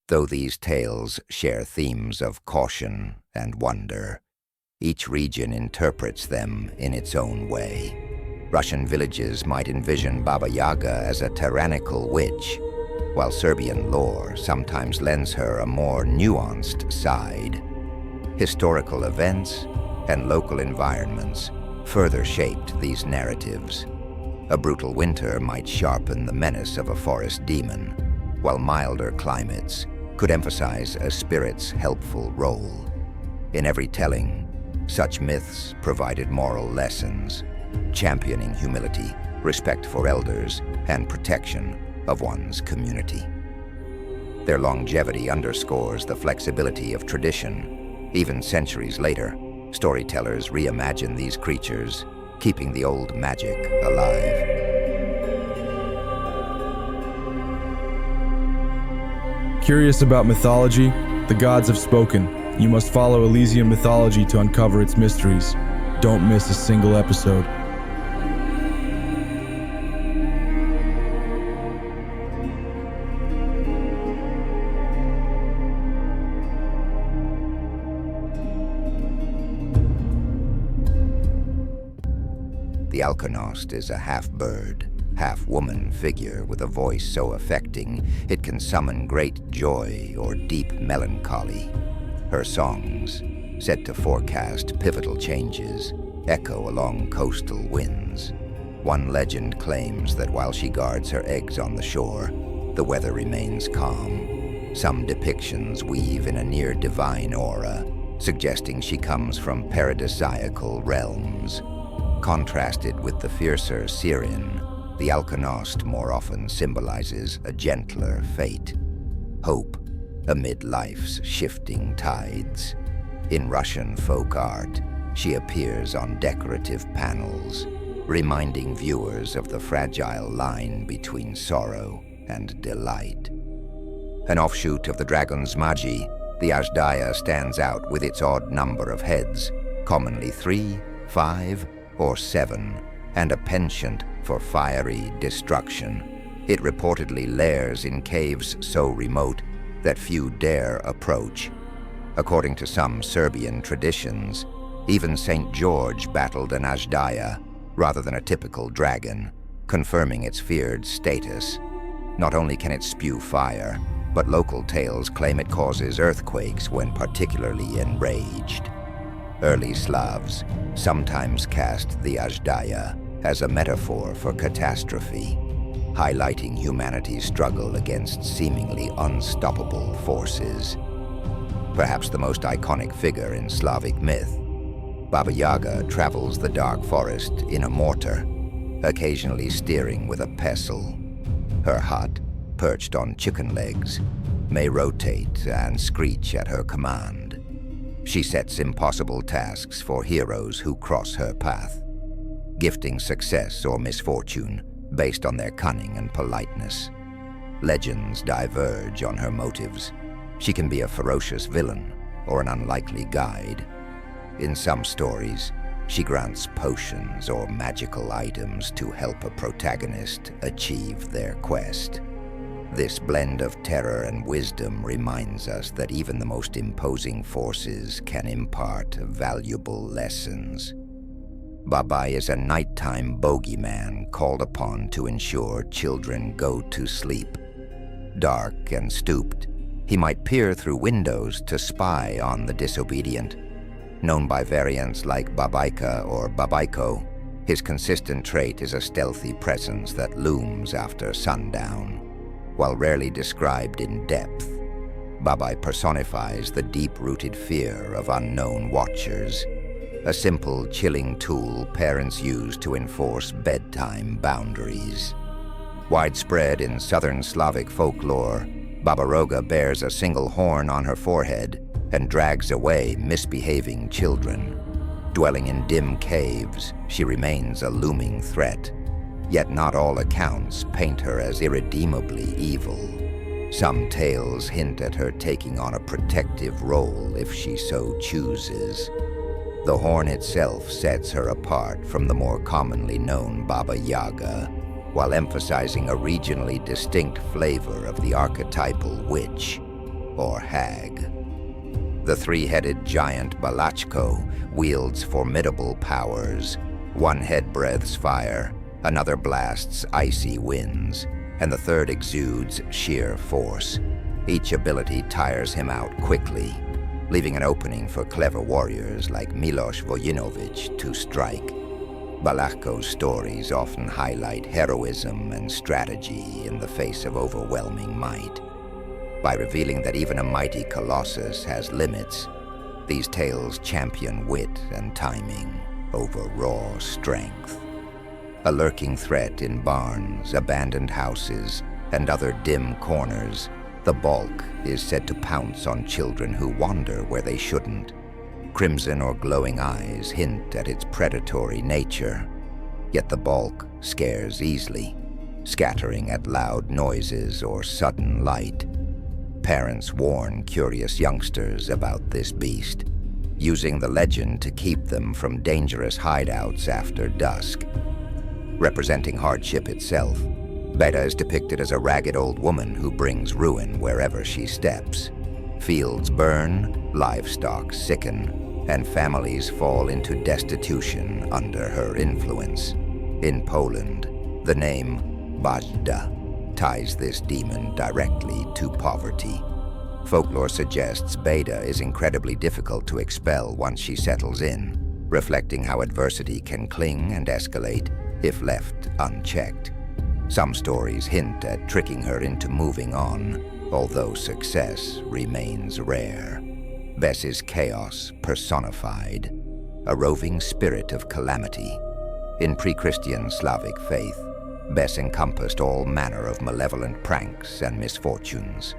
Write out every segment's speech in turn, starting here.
Though these tales share themes of caution and wonder, each region interprets them in its own way. Russian villages might envision Baba Yaga as a tyrannical witch, while Serbian lore sometimes lends her a more nuanced side. Historical events and local environments further shaped these narratives. A brutal winter might sharpen the menace of a forest demon, while milder climates could emphasize a spirit's helpful role. In every telling, such myths provided moral lessons, championing humility, respect for elders, and protection of one's community. Their longevity underscores the flexibility of tradition. Even centuries later, storytellers reimagine these creatures, keeping the old magic alive. Curious about mythology? The gods have spoken. You must follow Elysium Mythology to uncover its mysteries. Don't miss a single episode. The Alkonost is a half-bird, half-woman figure with a voice so affecting it can summon great joy or deep melancholy. Her songs, said to forecast pivotal changes, echo along coastal winds. One legend claims that while she guards her eggs on the shore, the weather remains calm. Some depictions weave in a near-divine aura, suggesting she comes from paradisiacal realms. Contrasted with the fiercer Syrian, the Alkonost more often symbolizes a gentler fate, hope amid life's shifting tides. In Russian folk art, she appears on decorative panels, reminding viewers of the fragile line between sorrow and delight. An offshoot of the dragon's Magi, the Ajdaya stands out with its odd number of heads, commonly 3, 5, or 7, and a penchant for fiery destruction. It reportedly lairs in caves so remote that few dare approach. According to some Serbian traditions, even St. George battled an Ajdaya rather than a typical dragon, confirming its feared status. Not only can it spew fire, but local tales claim it causes earthquakes when particularly enraged. Early Slavs sometimes cast the Ajdaya as a metaphor for catastrophe, highlighting humanity's struggle against seemingly unstoppable forces. Perhaps the most iconic figure in Slavic myth, Baba Yaga travels the dark forest in a mortar, occasionally steering with a pestle. Her hut, perched on chicken legs, may rotate and screech at her command. She sets impossible tasks for heroes who cross her path, gifting success or misfortune based on their cunning and politeness. Legends diverge on her motives. She can be a ferocious villain or an unlikely guide. In some stories, she grants potions or magical items to help a protagonist achieve their quest. This blend of terror and wisdom reminds us that even the most imposing forces can impart valuable lessons. Baba is a nighttime bogeyman called upon to ensure children go to sleep. Dark and stooped, he might peer through windows to spy on the disobedient. Known by variants like Babaika or Babaiko, his consistent trait is a stealthy presence that looms after sundown. While rarely described in depth, Baba personifies the deep-rooted fear of unknown watchers, a simple, chilling tool parents use to enforce bedtime boundaries. Widespread in southern Slavic folklore, Baba Yaga bears a single horn on her forehead and drags away misbehaving children. Dwelling in dim caves, she remains a looming threat. Yet not all accounts paint her as irredeemably evil. Some tales hint at her taking on a protective role if she so chooses. The horn itself sets her apart from the more commonly known Baba Yaga, while emphasizing a regionally distinct flavor of the archetypal witch. or hag. The three-headed giant Balachko wields formidable powers. One head breathes fire, another blasts icy winds, and the third exudes sheer force. Each ability tires him out quickly, leaving an opening for clever warriors like Miloš Vojinović to strike. Balachko's stories often highlight heroism and strategy in the face of overwhelming might. By revealing that even a mighty colossus has limits, these tales champion wit and timing over raw strength. A lurking threat in barns, abandoned houses, and other dim corners, the bulk is said to pounce on children who wander where they shouldn't. Crimson or glowing eyes hint at its predatory nature, yet the bulk scares easily, scattering at loud noises or sudden light. Parents warn curious youngsters about this beast, using the legend to keep them from dangerous hideouts after dusk. Representing hardship itself, Beta is depicted as a ragged old woman who brings ruin wherever she steps. Fields burn, livestock sicken, and families fall into destitution under her influence. In Poland, the name Bajda ties this demon directly to poverty. Folklore suggests Beta is incredibly difficult to expel once she settles in, reflecting how adversity can cling and escalate if left unchecked. Some stories hint at tricking her into moving on, although success remains rare. Bes is chaos personified, a roving spirit of calamity. In pre-Christian Slavic faith, Bes encompassed all manner of malevolent pranks and misfortunes.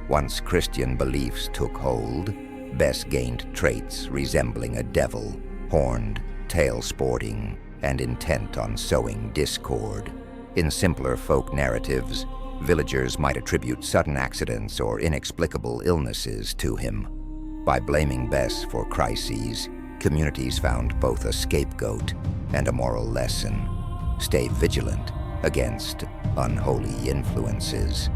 Once Christian beliefs took hold, Bes gained traits resembling a devil, horned, tail-sporting, and intent on sowing discord. In simpler folk narratives, villagers might attribute sudden accidents or inexplicable illnesses to him. By blaming Bes for crises, communities found both a scapegoat and a moral lesson. Stay vigilant against unholy influences.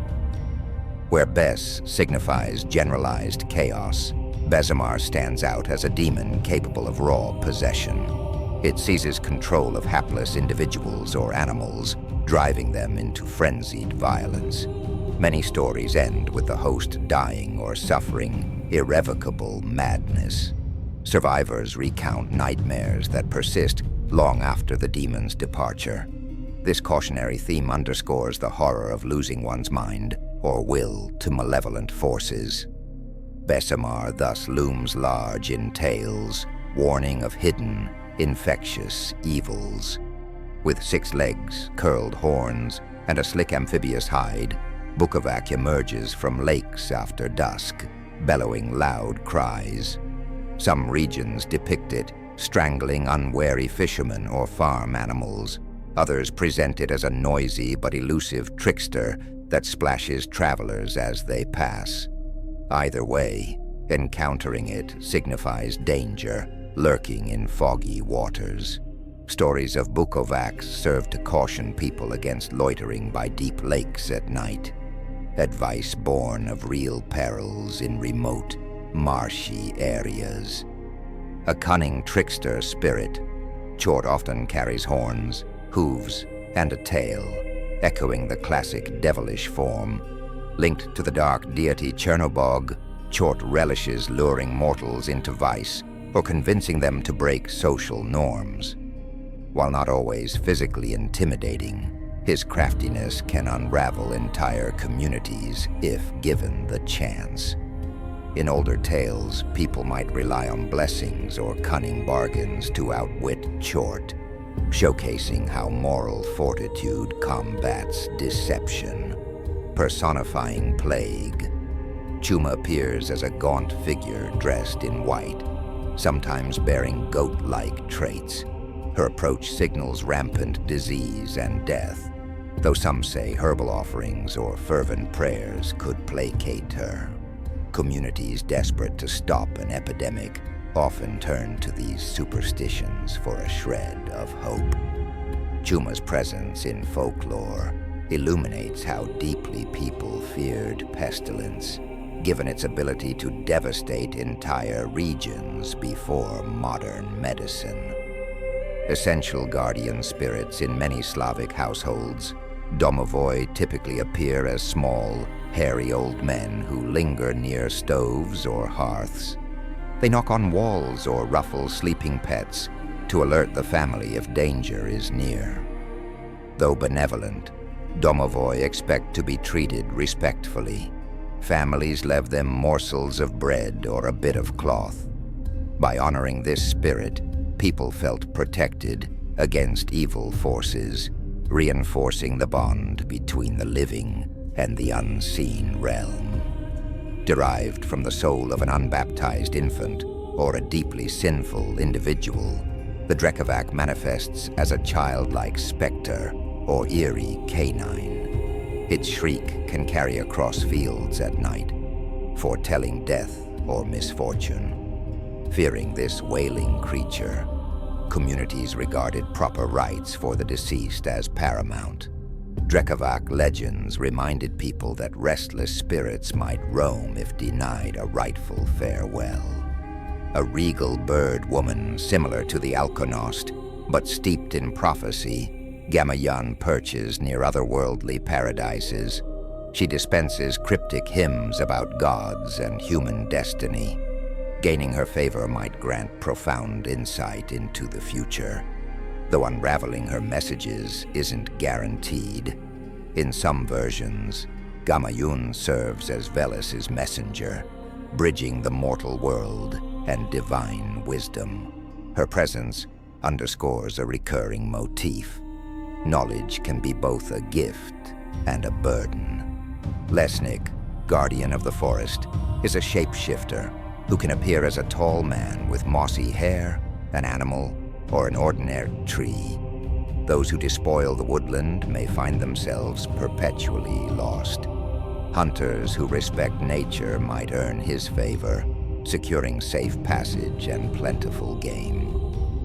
Where Bes signifies generalized chaos, Besamar stands out as a demon capable of raw possession. It seizes control of hapless individuals or animals, driving them into frenzied violence. Many stories end with the host dying or suffering irrevocable madness. Survivors recount nightmares that persist long after the demon's departure. This cautionary theme underscores the horror of losing one's mind or will to malevolent forces. Besamar thus looms large in tales, warning of hidden, infectious evils. With 6 legs, curled horns, and a slick amphibious hide, Bukovac emerges from lakes after dusk, bellowing loud cries. Some regions depict it strangling unwary fishermen or farm animals. Others present it as a noisy but elusive trickster that splashes travelers as they pass. Either way, encountering it signifies danger lurking in foggy waters. Stories of Bukovacs serve to caution people against loitering by deep lakes at night. Advice born of real perils in remote, marshy areas. A cunning trickster spirit, Chort often carries horns, hooves, and a tail, echoing the classic devilish form. Linked to the dark deity Chernobog, Chort relishes luring mortals into vice or convincing them to break social norms. While not always physically intimidating, his craftiness can unravel entire communities if given the chance. In older tales, people might rely on blessings or cunning bargains to outwit Chort, showcasing how moral fortitude combats deception. Personifying plague, Chuma appears as a gaunt figure dressed in white, sometimes bearing goat-like traits. Her approach signals rampant disease and death, though some say herbal offerings or fervent prayers could placate her. Communities desperate to stop an epidemic often turn to these superstitions for a shred of hope. Chuma's presence in folklore illuminates how deeply people feared pestilence, given its ability to devastate entire regions before modern medicine. Essential guardian spirits in many Slavic households, Domovoi typically appear as small, hairy old men who linger near stoves or hearths. They knock on walls or ruffle sleeping pets to alert the family if danger is near. Though benevolent, Domovoi expect to be treated respectfully. Families leave them morsels of bread or a bit of cloth. By honoring this spirit, people felt protected against evil forces, reinforcing the bond between the living and the unseen realm. Derived from the soul of an unbaptized infant or a deeply sinful individual, the Drekavac manifests as a childlike specter or eerie canine. Its shriek can carry across fields at night, foretelling death or misfortune. Fearing this wailing creature, communities regarded proper rites for the deceased as paramount. Drekavac legends reminded people that restless spirits might roam if denied a rightful farewell. A regal bird woman similar to the Alkonost, but steeped in prophecy, Gamayan perches near otherworldly paradises. She dispenses cryptic hymns about gods and human destiny. Gaining her favor might grant profound insight into the future, though unraveling her messages isn't guaranteed. In some versions, Gamayun serves as Velis's messenger, bridging the mortal world and divine wisdom. Her presence underscores a recurring motif. Knowledge can be both a gift and a burden. Lesnik, guardian of the forest, is a shapeshifter who can appear as a tall man with mossy hair, an animal, or an ordinary tree. Those who despoil the woodland may find themselves perpetually lost. Hunters who respect nature might earn his favor, securing safe passage and plentiful game.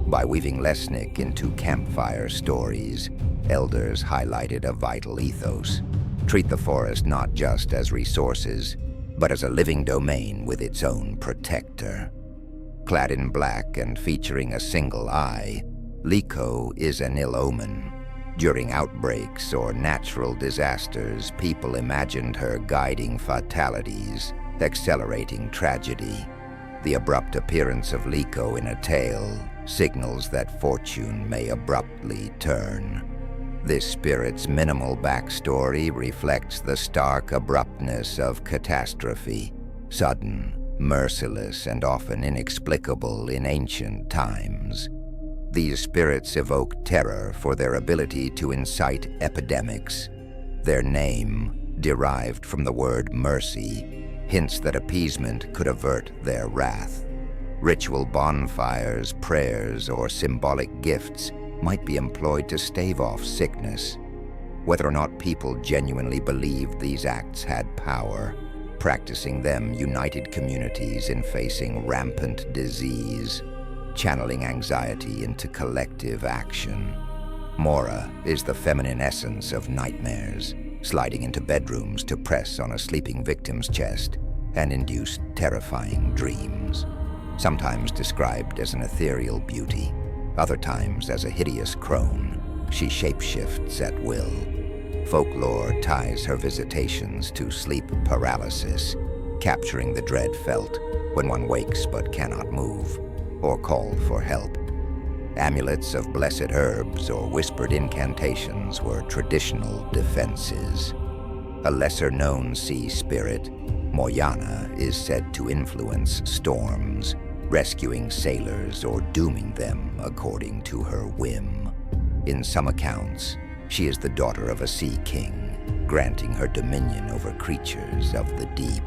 By weaving Lesnik into campfire stories, elders highlighted a vital ethos. Treat the forest not just as resources, but as a living domain with its own protector. Clad in black and featuring a single eye, Liko is an ill omen. During outbreaks or natural disasters, people imagined her guiding fatalities, accelerating tragedy. The abrupt appearance of Liko in a tale signals that fortune may abruptly turn. This spirit's minimal backstory reflects the stark abruptness of catastrophe, sudden, merciless, and often inexplicable in ancient times. These spirits evoke terror for their ability to incite epidemics. Their name, derived from the word mercy, hints that appeasement could avert their wrath. Ritual bonfires, prayers, or symbolic gifts might be employed to stave off sickness. Whether or not people genuinely believed these acts had power, practicing them united communities in facing rampant disease, channeling anxiety into collective action. Mora is the feminine essence of nightmares, sliding into bedrooms to press on a sleeping victim's chest and induce terrifying dreams. Sometimes described as an ethereal beauty, other times as a hideous crone, she shapeshifts at will. Folklore ties her visitations to sleep paralysis, capturing the dread felt when one wakes but cannot move, or call for help. Amulets of blessed herbs or whispered incantations were traditional defenses. A lesser-known sea spirit, Moyana, is said to influence storms, rescuing sailors or dooming them according to her whim. In some accounts, she is the daughter of a sea king, granting her dominion over creatures of the deep.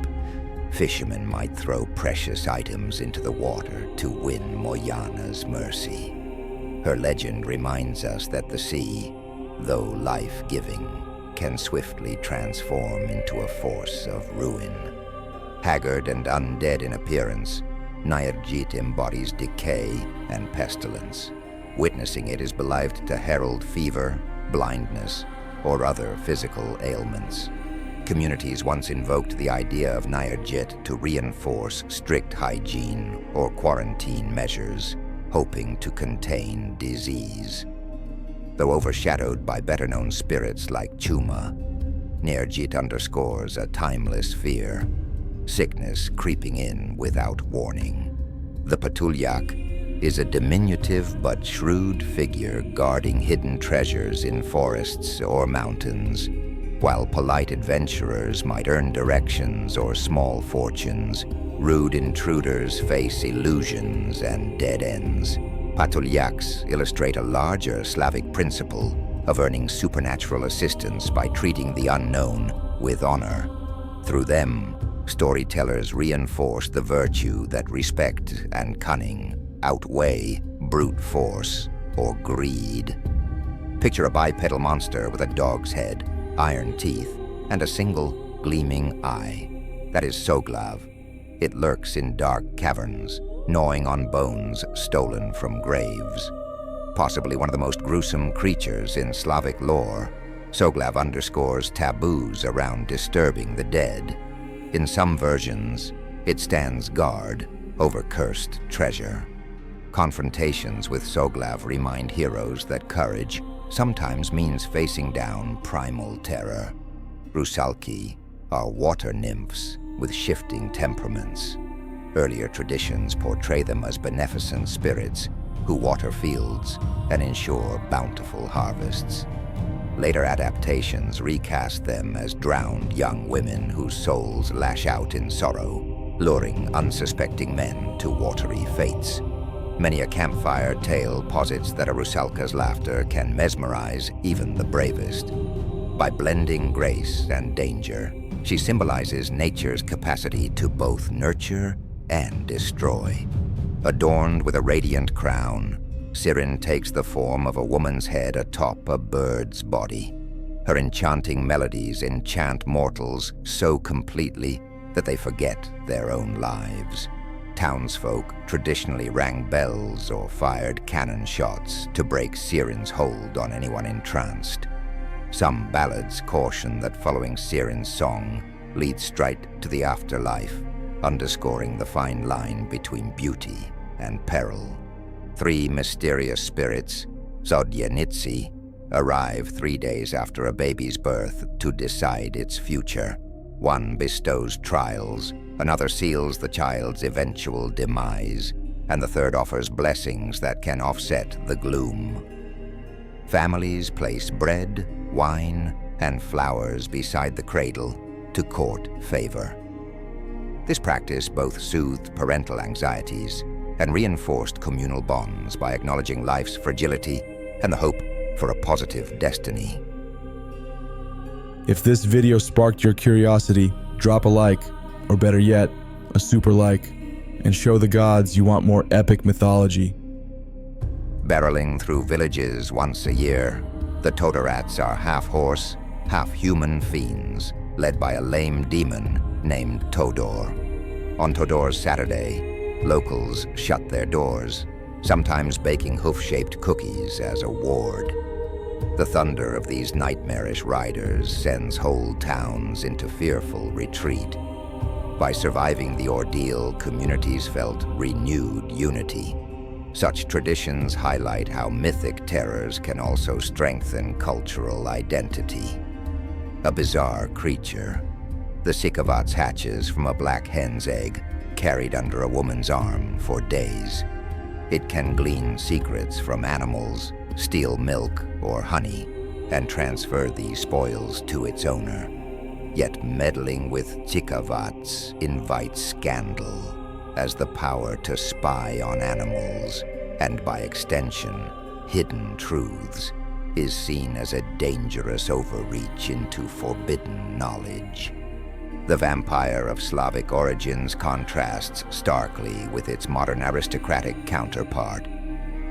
Fishermen might throw precious items into the water to win Moyana's mercy. Her legend reminds us that the sea, though life-giving, can swiftly transform into a force of ruin. Haggard and undead in appearance, Nayarjit embodies decay and pestilence. Witnessing it is believed to herald fever, blindness, or other physical ailments. Communities once invoked the idea of Nyarjit to reinforce strict hygiene or quarantine measures, hoping to contain disease. Though overshadowed by better-known spirits like Chuma, Nyarjit underscores a timeless fear, sickness creeping in without warning. The Patulyak is a diminutive but shrewd figure guarding hidden treasures in forests or mountains. While polite adventurers might earn directions or small fortunes, rude intruders face illusions and dead ends. Patulyaks illustrate a larger Slavic principle of earning supernatural assistance by treating the unknown with honor. Through them, storytellers reinforce the virtue that respect and cunning outweigh brute force or greed. Picture a bipedal monster with a dog's head, iron teeth, and a single gleaming eye. That is Soglav. It lurks in dark caverns, gnawing on bones stolen from graves. Possibly one of the most gruesome creatures in Slavic lore, Soglav underscores taboos around disturbing the dead. In some versions, it stands guard over cursed treasure. Confrontations with Soglav remind heroes that courage sometimes means facing down primal terror. Rusalki are water nymphs with shifting temperaments. Earlier traditions portray them as beneficent spirits who water fields and ensure bountiful harvests. Later adaptations recast them as drowned young women whose souls lash out in sorrow, luring unsuspecting men to watery fates. Many a campfire tale posits that a Rusalka's laughter can mesmerize even the bravest. By blending grace and danger, she symbolizes nature's capacity to both nurture and destroy. Adorned with a radiant crown, Sirin takes the form of a woman's head atop a bird's body. Her enchanting melodies enchant mortals so completely that they forget their own lives. Townsfolk traditionally rang bells or fired cannon shots to break Sirin's hold on anyone entranced. Some ballads caution that following Sirin's song leads straight to the afterlife, underscoring the fine line between beauty and peril. 3 mysterious spirits, Zodyanitsi, arrive 3 days after a baby's birth to decide its future. One bestows trials, another seals the child's eventual demise, and the third offers blessings that can offset the gloom. Families place bread, wine, and flowers beside the cradle to court favor. This practice both soothed parental anxieties and reinforced communal bonds by acknowledging life's fragility and the hope for a positive destiny. If this video sparked your curiosity, drop a like, or better yet, a super like, and show the gods you want more epic mythology. Barreling through villages once a year, the Todorats are half-horse, half-human fiends, led by a lame demon named Todor. On Todor's Saturday, locals shut their doors, sometimes baking hoof-shaped cookies as a ward. The thunder of these nightmarish riders sends whole towns into fearful retreat. By surviving the ordeal, communities felt renewed unity. Such traditions highlight how mythic terrors can also strengthen cultural identity. A bizarre creature, the Sikavats hatches from a black hen's egg carried under a woman's arm for days. It can glean secrets from animals, steal milk or honey, and transfer these spoils to its owner. Yet meddling with Chikavats invites scandal, as the power to spy on animals, and by extension, hidden truths, is seen as a dangerous overreach into forbidden knowledge. The vampire of Slavic origins contrasts starkly with its modern aristocratic counterpart.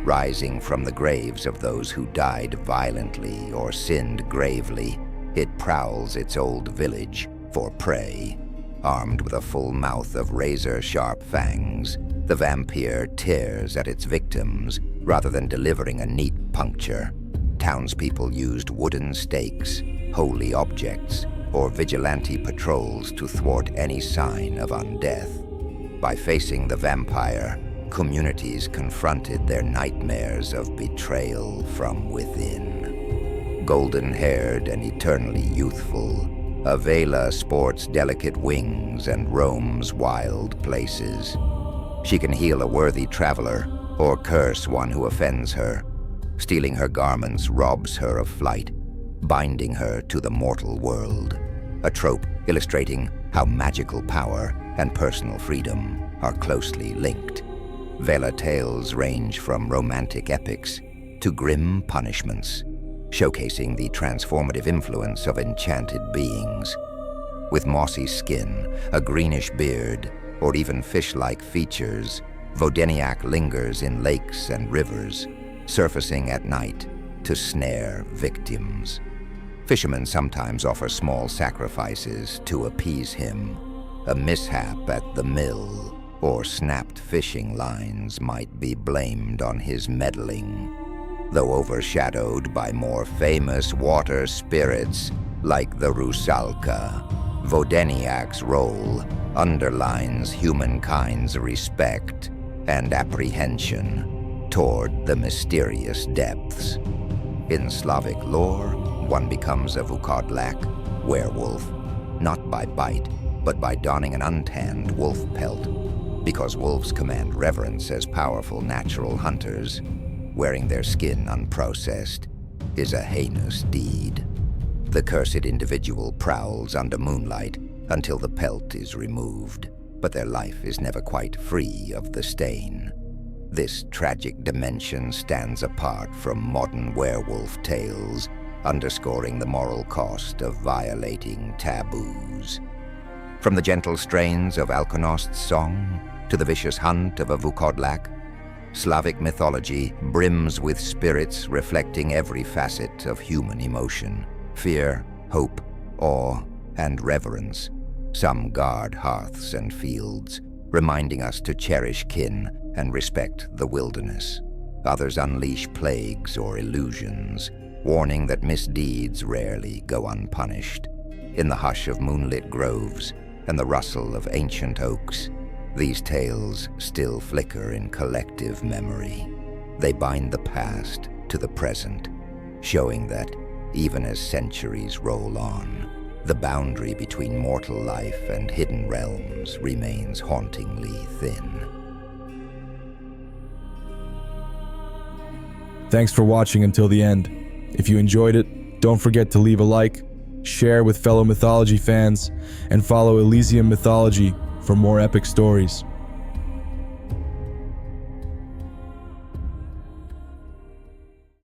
Rising from the graves of those who died violently or sinned gravely, it prowls its old village for prey. Armed with a full mouth of razor-sharp fangs, the vampire tears at its victims rather than delivering a neat puncture. Townspeople used wooden stakes, holy objects, or vigilante patrols to thwart any sign of undeath. By facing the vampire, communities confronted their nightmares of betrayal from within. Golden-haired and eternally youthful, Avela sports delicate wings and roams wild places. She can heal a worthy traveler or curse one who offends her. Stealing her garments robs her of flight, binding her to the mortal world. A trope illustrating how magical power and personal freedom are closely linked. Vela tales range from romantic epics to grim punishments, showcasing the transformative influence of enchanted beings. With mossy skin, a greenish beard, or even fish-like features, Vodeniak lingers in lakes and rivers, surfacing at night to snare victims. Fishermen sometimes offer small sacrifices to appease him. A mishap at the mill or snapped fishing lines might be blamed on his meddling, though overshadowed by more famous water spirits like the Rusalka. Vodeniak's role underlines humankind's respect and apprehension toward the mysterious depths. In Slavic lore, one becomes a Vukodlak, werewolf, not by bite, but by donning an untanned wolf pelt, because wolves command reverence as powerful natural hunters. Wearing their skin unprocessed is a heinous deed. The cursed individual prowls under moonlight until the pelt is removed, but their life is never quite free of the stain. This tragic dimension stands apart from modern werewolf tales, underscoring the moral cost of violating taboos. From the gentle strains of Alkonost's song to the vicious hunt of a Vukodlak, Slavic mythology brims with spirits reflecting every facet of human emotion: fear, hope, awe, and reverence. Some guard hearths and fields, reminding us to cherish kin and respect the wilderness. Others unleash plagues or illusions, warning that misdeeds rarely go unpunished. In the hush of moonlit groves and the rustle of ancient oaks, these tales still flicker in collective memory. They bind the past to the present, showing that, even as centuries roll on, the boundary between mortal life and hidden realms remains hauntingly thin. Thanks for watching until the end. If you enjoyed it, don't forget to leave a like, share with fellow mythology fans, and follow Elysium Mythology for more epic stories.